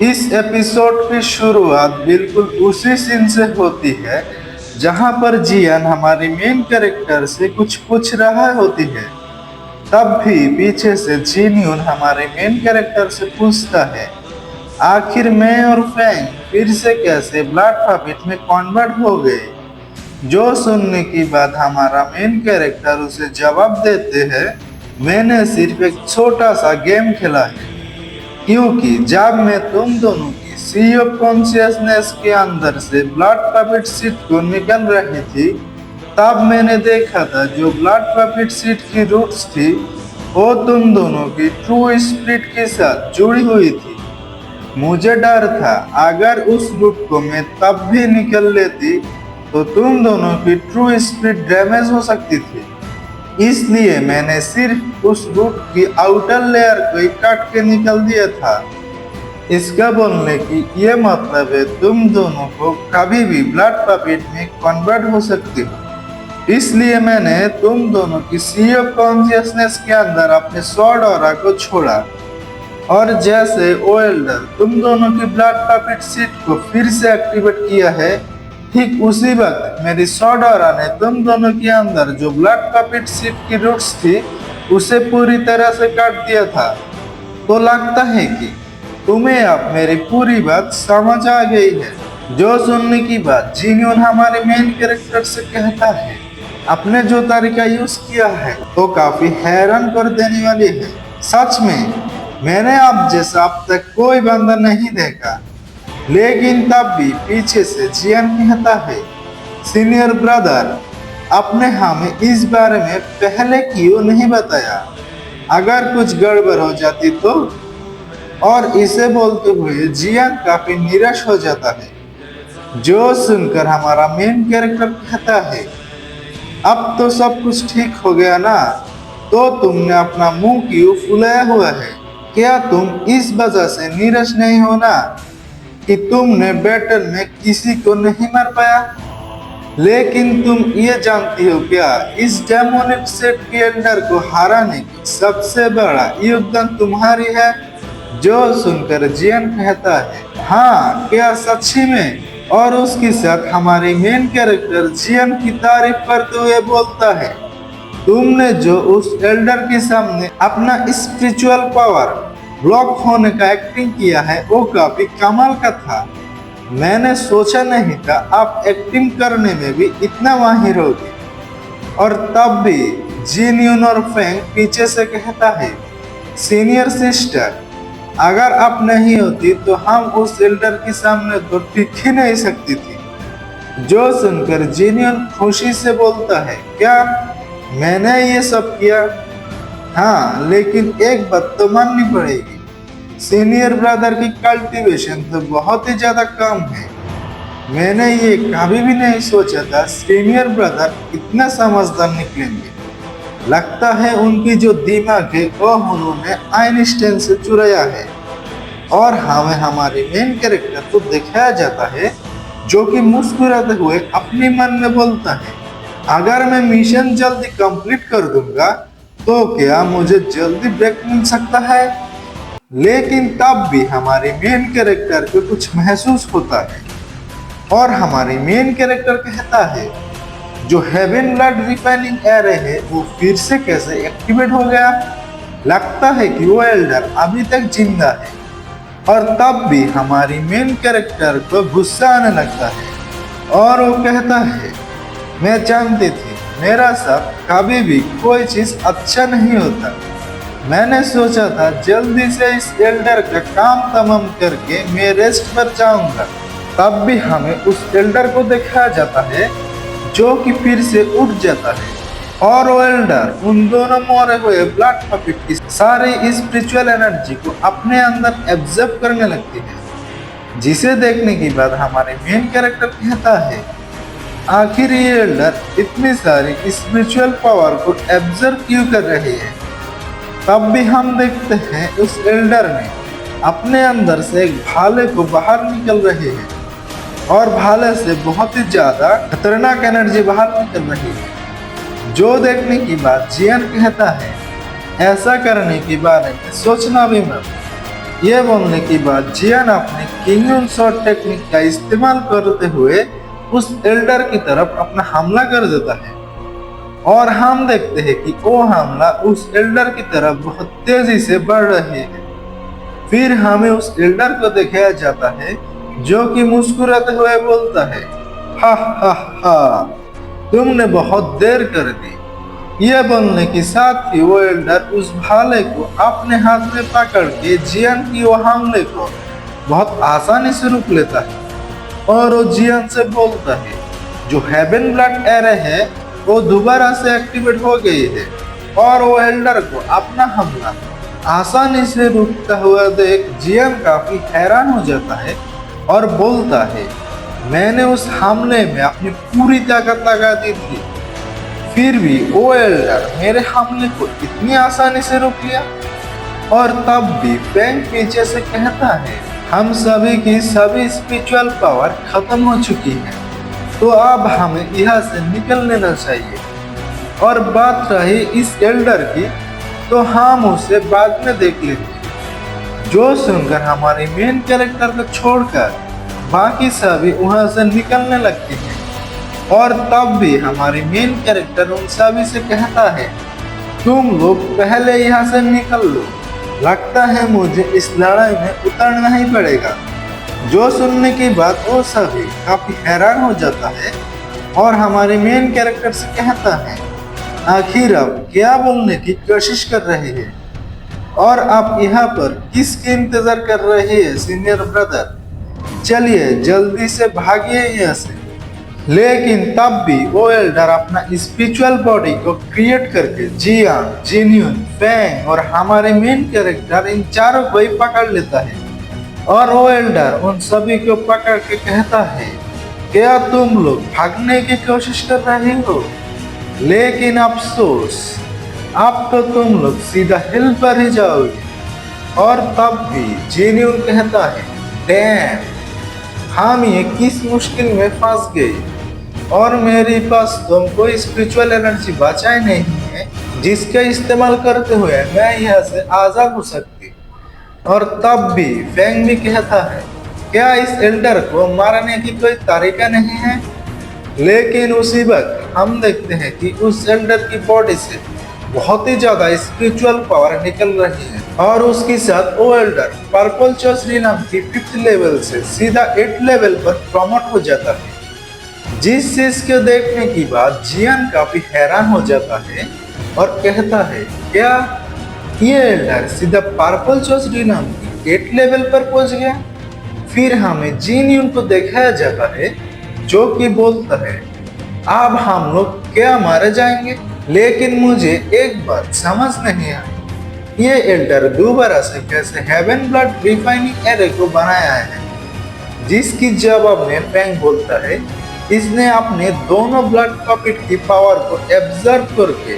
इस एपिसोड की शुरुआत बिल्कुल उसी सीन से होती है जहां पर जियान हमारी मेन कैरेक्टर से कुछ पूछ रहा होती है। तब भी पीछे से जिनयून हमारे मेन कैरेक्टर से पूछता है, आखिर मैं और फैंग फिर से कैसे ब्लड पॉकेट में कन्वर्ट हो गए। जो सुनने की बाद हमारा मेन कैरेक्टर उसे जवाब देते हैं, मैंने सिर्फ एक छोटा सा गेम खेला है, क्योंकि जब मैं तुम दोनों की सी ऑफ कॉन्शियसनेस के अंदर से ब्लड पॉकेट सीट को निकल रही थी, तब मैंने देखा था जो ब्लड पॉकेट सीट की रूट्स थी वो तुम दोनों की ट्रू स्पिरिट के साथ जुड़ी हुई थी। मुझे डर था अगर उस रूट को मैं तब भी निकल लेती तो तुम दोनों की ट्रू स्पिरिट डैमेज हो सकती थी। इसलिए मैंने सिर्फ उस रूट की आउटर लेयर को ही काट के निकल दिया था। इसका बोलने की ये मतलब है तुम दोनों को कभी भी ब्लड पॉकेट में कन्वर्ट हो सकती हो। इसलिए मैंने तुम दोनों की सी ऑफ कॉन्शियसनेस के अंदर अपने स्वॉर्ड ऑरा को छोड़ा, और जैसे ओ एल्डर तुम दोनों की ब्लड पॉकेट सीट को फिर से एक्टिवेट किया है, ठीक उसी वक्त मेरी स्वॉर्ड ऑरा ने तुम दोनों के अंदर जो ब्लड पॉकेट सीट की रूट्स थी उसे पूरी तरह से काट दिया था। तो लगता है कि तुम्हें अब मेरी पूरी बात समझ आ गई है। जो सुनने की बात जिन्यून हमारे मेन कैरेक्टर से कहता है, आपने जो तरीका यूज किया है तो काफी हैरान कर देने वाली है। सच में मैंने अब जैसा अब तक कोई बंदा नहीं देखा। लेकिन तब भी पीछे से जियान कहता है, सीनियर ब्रदर आपने हमें इस बारे में पहले क्यों नहीं बताया, अगर कुछ गड़बड़ हो जाती तो। और इसे बोलते हुए जियान काफी निराश हो जाता है। जो सुनकर हमारा मेन कैरेक्टर कहता है, अब तो सब कुछ ठीक हो गया ना, तो तुमने अपना मुंह क्यों फुलाया हुआ है। क्या तुम इस वजह से निराश नहीं हो ना कि तुमने बैटल में किसी को नहीं मार पाया। लेकिन तुम ये जानती हो क्या, इस डेमोनिक सेट के एल्डर को हराने की सबसे बड़ा योगदान तुम्हारी है। जो सुनकर जियान कहता है, हाँ क्या सच्ची में। और उसके साथ हमारी मेन कैरेक्टर जियान की तारीफ करते हुए बोलता है, तुमने जो उस एल्डर के सामने अपना स्पिरिचुअल पावर ब्लॉक होने का एक्टिंग किया है वो काफी कमाल का था। मैंने सोचा नहीं था आप एक्टिंग करने में भी इतना माहिर होगी। और तब भी जिनयून और फैंग पीछे से कहता है, सीनियर सिस्टर अगर आप नहीं होती तो हम उस एल्डर के सामने तो टिक ही नहीं सकती थी। जो सुनकर जिनयून खुशी से बोलता है, क्या मैंने ये सब किया। हाँ लेकिन एक बात तो माननी पड़ेगी, सीनियर ब्रदर की कल्टीवेशन तो बहुत ही ज्यादा कम है। मैंने ये कभी भी नहीं सोचा था सीनियर ब्रदर इतना समझदार निकलेंगे। लगता है उनकी जो दिमाग है वो उन्होंने आइंस्टाइन से चुराया है। और हमें हमारे मेन कैरेक्टर को दिखाया जाता है जो कि मुस्कुराते हुए अपने मन में बोलता है, अगर मैं मिशन जल्दी कंप्लीट कर दूंगा तो क्या मुझे जल्दी ब्रेक मिल सकता है। लेकिन तब भी हमारे मेन कैरेक्टर को कुछ महसूस होता है और हमारे मेन कैरेक्टर कहता है, जो हेवन ब्लड रिफाइनिंग एरे है वो फिर से कैसे एक्टिवेट हो गया। लगता है कि वो एल्डर अभी तक जिंदा है। और तब भी हमारी मेन कैरेक्टर को गुस्सा आने लगता है और वो कहता है, मैं जानती थी मेरा साथ कभी भी कोई चीज अच्छा नहीं होता। मैंने सोचा था जल्दी से इस एल्डर का काम तमाम करके मैं रेस्ट पर जाऊंगा। तब भी हमें उस एल्डर को दिखाया जाता है जो कि फिर से उठ जाता है और वो एल्डर उन दोनों मरे हुए ब्लड पॉकेट की सारी स्पिरिचुअल एनर्जी को अपने अंदर एब्जॉर्ब करने लगती है। जिसे देखने के बाद हमारे मेन कैरेक्टर कहता है, आखिर ये एल्डर इतनी सारी स्पिरिचुअल पावर को एब्जॉर्ब क्यों कर रही है। तब भी हम देखते हैं उस एल्डर ने अपने अंदर से एक भाले को बाहर निकल रहे हैं और भाले से बहुत ही ज्यादा खतरनाक एनर्जी बाहर निकल रही है। जो देखने की बात जियान कहता है, ऐसा करने के बारे में सोचना भी मत। ये बोलने के बाद जियान अपने किंग शॉट टेक्निक का इस्तेमाल करते हुए उस एल्डर की तरफ अपना हमला कर देता है और हम देखते हैं कि वो हमला उस एल्डर की तरफ बहुत तेजी से बढ़ रही है। फिर हमें उस एल्डर को दिखाया जाता है जो कि मुस्कुराते हुए बोलता है, हा हा हा, तुमने बहुत देर कर दी। यह बोलने के साथ ही वो एल्डर उस भाले को अपने हाथ में पकड़ के जियान की वो हमले को बहुत आसानी से रोक लेता है और वो जियान से बोलता है, जो हेवन ब्लड एरे है वो दोबारा से एक्टिवेट हो गई है। और वो एल्डर को अपना हमला आसानी से रुकता हुआ देख जियान काफी हैरान हो जाता है और बोलता है, मैंने उस हमले में अपनी पूरी ताकत लगा दी थी, फिर भी वो एल्डर मेरे हमले को इतनी आसानी से रोक लिया। और तब भी फेंग पीछे से कहता है, हम सभी की सभी स्पिरिचुअल पावर खत्म हो चुकी है, तो अब हमें यहाँ से निकल लेना चाहिए। और बात रही इस एल्डर की, तो हम उसे बाद में देख लेंगे। जो सुनकर हमारे मेन कैरेक्टर को छोड़कर बाकी सभी वहां से निकलने लगते हैं और तब भी हमारे मेन कैरेक्टर उन सभी से कहता है, तुम लोग पहले यहाँ से निकल लो, लगता है मुझे इस लड़ाई में उतरना ही पड़ेगा। जो सुनने के बाद वो सभी काफी हैरान हो जाता है और हमारे मेन कैरेक्टर से कहता है, आखिर आप क्या बोलने की कोशिश कर रहे हैं और आप यहाँ पर किसके इंतजार कर रहे हैं सीनियर ब्रदर, चलिए जल्दी से भागिए यहाँ से। लेकिन तब भी वो एल्डर अपना स्पिरिचुअल बॉडी को क्रिएट करके जियान, जिन्यून, फेंग और हमारे मेन कैरेक्टर इन चारों को ही पकड़ लेता है। और वो एल्डर उन सभी को पकड़ के कहता है, क्या तुम लोग भागने की कोशिश कर रहे हो? लेकिन अफसोस, अब तो तुम लोग सीधा हिल पर ही जाओगे। और तब भी जिन्यून कहता है, डैम, हम ये किस मुश्किल में फंस गए और मेरे पास तो कोई स्पिरिचुअल एनर्जी बचा ही नहीं है जिसका इस्तेमाल करते हुए मैं यहाँ से आजाद हो सकती। और तब भी फेंग भी कहता है, क्या इस एल्डर को मारने की कोई तरीका नहीं है? लेकिन उसी वक्त हम देखते हैं कि उस एल्डर की बॉडी से बहुत ही ज्यादा स्पिरिचुअल पावर निकल रही है और उसके साथ वो एल्डर पर्पल चौसरी नाम की 5th लेवल से सीधा 8th लेवल पर प्रमोट हो जाता है। जिस चीज को देखने के बाद जियान काफी हैरान हो जाता है और कहता है, क्या ये एल्डर सीधा पर्पल चौसरी नाम की 8th लेवल पर पहुंच गया? फिर हमें जिन्यून को दिखाया जाता है जो कि बोलता है, अब हम लोग क्या मारे जाएंगे? लेकिन मुझे एक बात समझ नहीं आई, ये एल्डर दोबारा से कैसे हेवन ब्लड रिफाइनिंग एरे को बनाया है? जिसकी जवाब में फेंग बोलता है, इसने अपने दोनों ब्लड पॉकेट की पावर को एब्जॉर्ब करके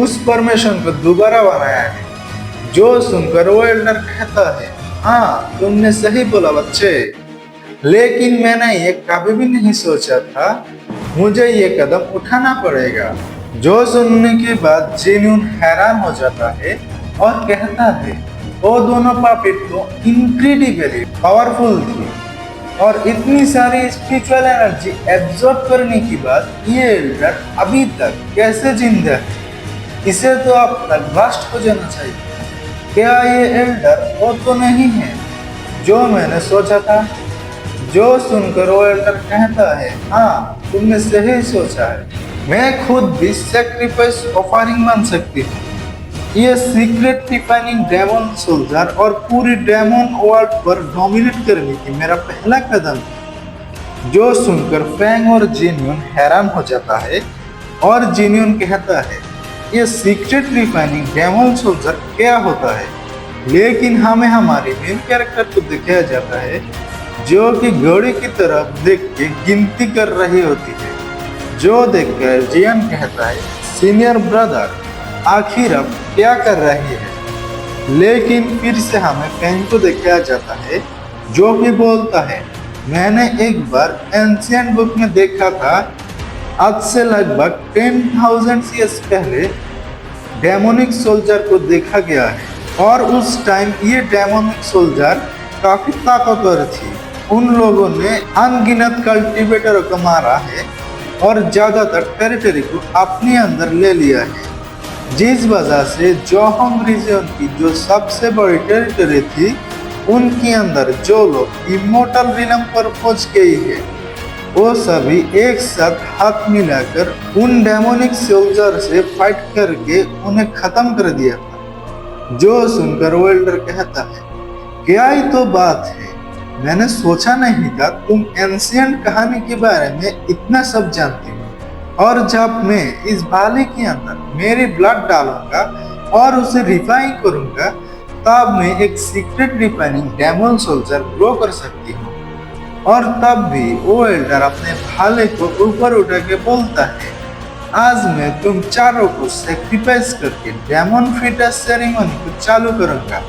उस परमिशन को दोबारा बनाया है। जो सुनकर वो एल्डर कहता है, हाँ तुमने सही बोला बच्चे, लेकिन मैंने ये कभी भी नहीं सोचा था मुझे ये कदम उठाना पड़ेगा। जो सुनने के बाद जिन्यून हैरान हो जाता है और कहता है, वो दोनों पॉकेट तो इनक्रेडिबली पावरफुल थी और इतनी सारी स्पिरिचुअल एनर्जी एब्जॉर्ब करने के बाद ये एल्डर अभी तक कैसे जिंदा है? इसे तो अब तक ब्लास्ट हो जाना चाहिए। क्या ये एल्डर वो तो नहीं है जो मैंने सोचा था? जो सुनकर वो एल्डर कहता है, हाँ तुमने सही सोचा है, मैं खुद भी सैक्रिफाइस ऑफरिंग बन सकती हूँ। ये सीक्रेट डिफाइनिंग डेमन सोल्जर और पूरी डेमन वर्ल्ड पर डोमिनेट करने की मेरा पहला कदम है। जो सुनकर फेंग और जिन्यून हैरान हो जाता है और जिन्यून कहता है, ये सीक्रेट डिफाइनिंग डेमन सोल्जर क्या होता है? लेकिन हमें हमारे मेन कैरेक्टर को दिखाया जाता है जो कि घड़ी की तरफ देख के गिनती कर रही होती है। जो देखकर जियान कहता है, सीनियर ब्रदर आखिर अब क्या कर रही है? लेकिन फिर से हमें फेंग को दिखाया जाता है जो कि बोलता है, मैंने एक बार एंशिएंट बुक में देखा था, आज से लगभग 10,000 ईयर्स पहले डेमोनिक सोल्जर को देखा गया है और उस टाइम ये डेमोनिक सोल्जर काफी ताकतवर थी। उन लोगों ने अनगिनत कल्टीवेटरों को मारा है और ज्यादातर टेरिटरी को अपने अंदर ले लिया है, जिस वजह से जोहोंग रीजन की जो सबसे बड़ी टेरिटरी थी उनके अंदर जो लोग इमोर्टल रिलम पर पहुंच गई है वो सभी एक साथ हाथ मिलाकर उन डेमोनिक सोल्जर से फाइट करके उन्हें खत्म कर दिया था। जो सुनकर वेल्डर कहता है, क्या ही तो बात है, मैंने सोचा नहीं था तुम एंशिएंट कहानी के बारे में इतना सब जानती हो। और जब मैं इस भाले के अंदर मेरी ब्लड डालूंगा और उसे रिफाइन करूंगा तब मैं एक secret refining demon soldier grow कर सकती हूँ। और तब भी वो एल्डर अपने भाले को ऊपर उठा के बोलता है, आज मैं तुम चारों को सेक्रीफाइस करके डेमन फीटस सेरेमनी को चालू करूंगा।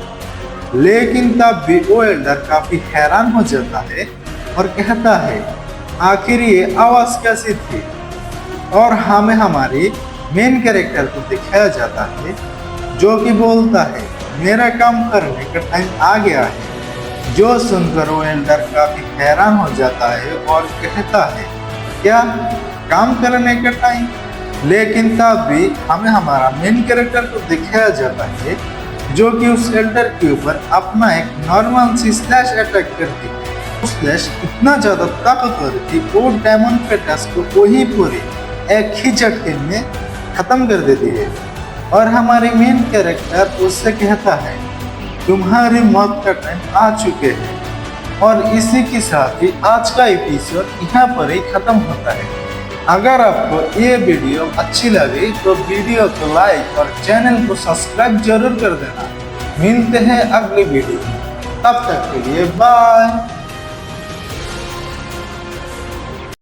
लेकिन तब भी वो एल्डर काफी हैरान हो जाता है और कहता है, आखिर ये आवाज कैसी थी। और हमें हमारी मेन कैरेक्टर को दिखाया जाता है जो कि बोलता है, मेरा काम करने का टाइम आ गया है। जो सुनकर वो एल्डर काफी हैरान हो जाता है और कहता है, क्या काम करने का टाइम। लेकिन तब भी हमें हमारा मेन कैरेक्टर को दिखाया जाता है जो कि उस एल्डर के ऊपर अपना एक नॉर्मल सी स्लैश अटैक करती है। उस स्लैश इतना ज्यादा ताकतवर थी वो डेमन फेटस को वही पूरे एक ही झटके में खत्म कर देती है। और हमारे मेन कैरेक्टर उससे कहता है, तुम्हारी मौत का टाइम आ चुके हैं। और इसी के साथ ही आज का एपिसोड यहाँ पर ही खत्म होता है। अगर आपको ये वीडियो अच्छी लगी तो वीडियो को लाइक और चैनल को सब्सक्राइब जरूर कर देना। मिलते हैं अगली वीडियो में, तब तक के लिए बाय।